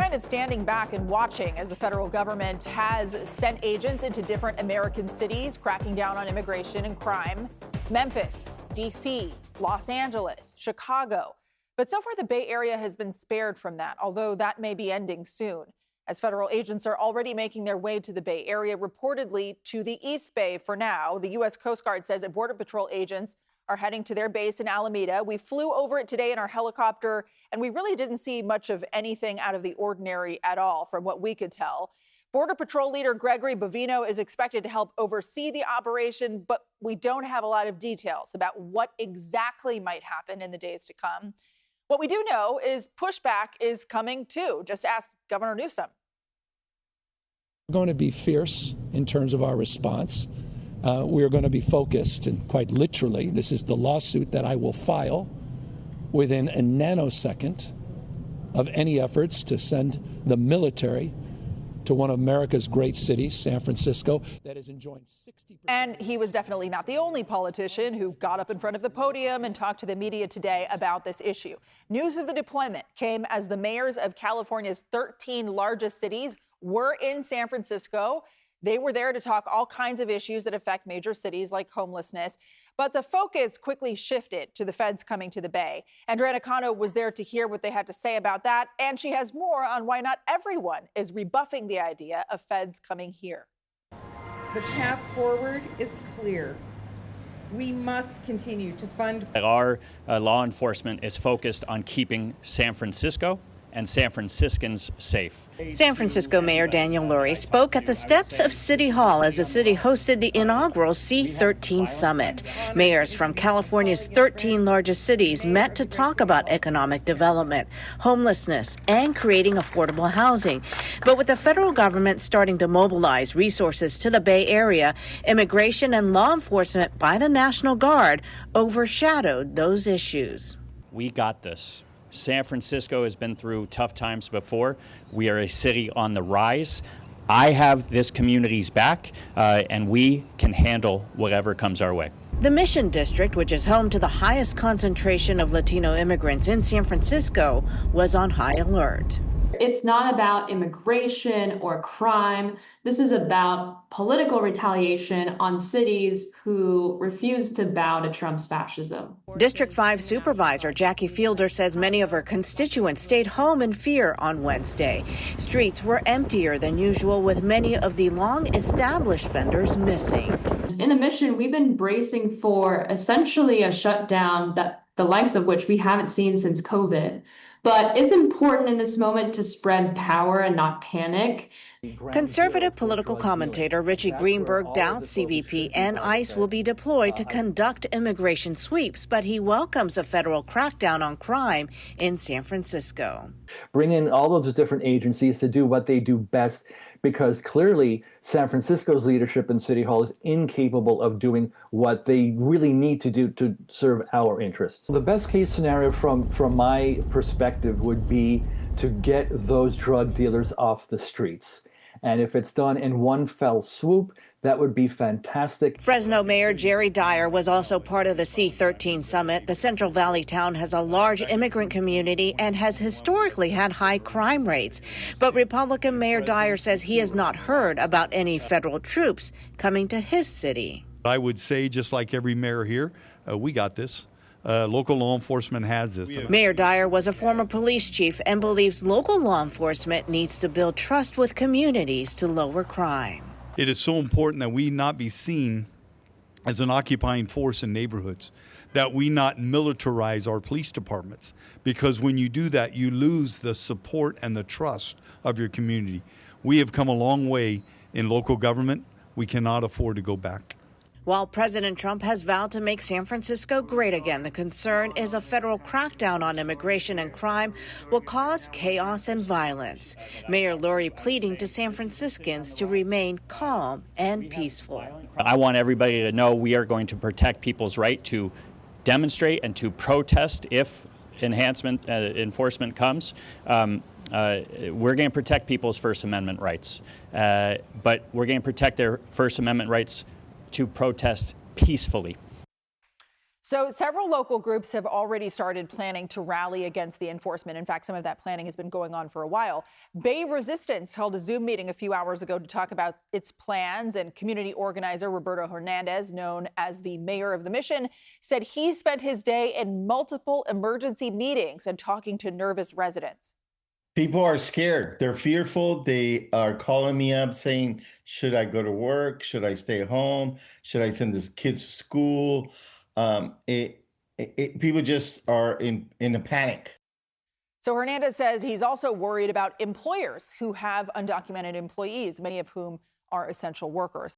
kind of standing back and watching as the federal government has sent agents into different American cities, cracking down on immigration and crime. Memphis, D.C., Los Angeles, Chicago. But so far, the Bay Area has been spared from that, although that may be ending soon, as federal agents are already making their way to the Bay Area, reportedly to the East Bay for now. The U.S. Coast Guard says that Border Patrol agents are heading to their base in Alameda. We flew over it today in our helicopter, and we really didn't see much of anything out of the ordinary at all, from what we could tell. Border Patrol leader Gregory Bovino is expected to help oversee the operation, but we don't have a lot of details about what exactly might happen in the days to come. What we do know is pushback is coming too. Just ask Governor Newsom. We're going to be fierce in terms of our response. We're going to be focused, and quite literally, this is the lawsuit that I will file within a nanosecond of any efforts to send the military to one of America's great cities, San Francisco, that is enjoying 60%. And he was definitely not the only politician who got up in front of the podium and talked to the media today about this issue. News of the deployment came as the mayors of California's 13 largest cities were in San Francisco. They were there to talk all kinds of issues that affect major cities like homelessness. But the focus quickly shifted to the feds coming to the Bay. Andrea Nakano was there to hear what they had to say about that. And she has more on why not everyone is rebuffing the idea of feds coming here. The path forward is clear. We must continue to fund. Our law enforcement is focused on keeping San Francisco and San Franciscans safe. San Francisco Mayor Daniel Lurie spoke at the steps of City Hall as the city hosted the inaugural C13 summit. Mayors from California's 13 largest cities met to talk about economic development, homelessness, and creating affordable housing. But with the federal government starting to mobilize resources to the Bay Area, immigration and law enforcement by the National Guard overshadowed those issues. We got this. San Francisco has been through tough times before. We are a city on the rise. I have this community's back, and we can handle whatever comes our way. The Mission District, which is home to the highest concentration of Latino immigrants in San Francisco, was on high alert. It's not about immigration or crime. This is about political retaliation on cities who refuse to bow to Trump's fascism. District 5 Supervisor Jackie Fielder says many of her constituents stayed home in fear on Wednesday. Streets were emptier than usual, with many of the long-established vendors missing. In the Mission, we've been bracing for essentially a shutdown that the likes of which we haven't seen since COVID. But it's important in this moment to spread power and not panic. Conservative political commentator Richie Greenberg doubts CBP and ICE will be deployed to conduct immigration sweeps, but he welcomes a federal crackdown on crime in San Francisco. Bring in all of those different agencies to do what they do best, because clearly San Francisco's leadership in City Hall is incapable of doing what they really need to do to serve our interests. The best case scenario from my perspective would be to get those drug dealers off the streets. And if it's done in one fell swoop, that would be fantastic. Fresno Mayor Jerry Dyer was also part of the C13 summit. The Central Valley town has a large immigrant community and has historically had high crime rates. But Republican Mayor Dyer says he has not heard about any federal troops coming to his city. I would say, just like every mayor here, we got this. Local law enforcement has this. Mayor Dyer was a former police chief and believes local law enforcement needs to build trust with communities to lower crime. It is so important that we not be seen as an occupying force in neighborhoods, that we not militarize our police departments, because when you do that, you lose the support and the trust of your community. We have come a long way in local government. We cannot afford to go back. While President Trump has vowed to make San Francisco great again, the concern is a federal crackdown on immigration and crime will cause chaos and violence. Mayor Lurie pleading to San Franciscans to remain calm and peaceful. I want everybody to know we are going to protect people's right to demonstrate and to protest if enforcement comes. We're going to protect people's First Amendment rights, but we're going to protect their First Amendment rights to protest peacefully. So several local groups have already started planning to rally against the enforcement. In fact, some of that planning has been going on for a while. Bay Resistance held a Zoom meeting a few hours ago to talk about its plans, and community organizer Roberto Hernandez, known as the mayor of the Mission, said he spent his day in multiple emergency meetings and talking to nervous residents. People are scared. They're fearful. They are calling me up saying, should I go to work? Should I stay home? Should I send this kids to school? People just are in a panic. So Hernandez says he's also worried about employers who have undocumented employees, many of whom are essential workers.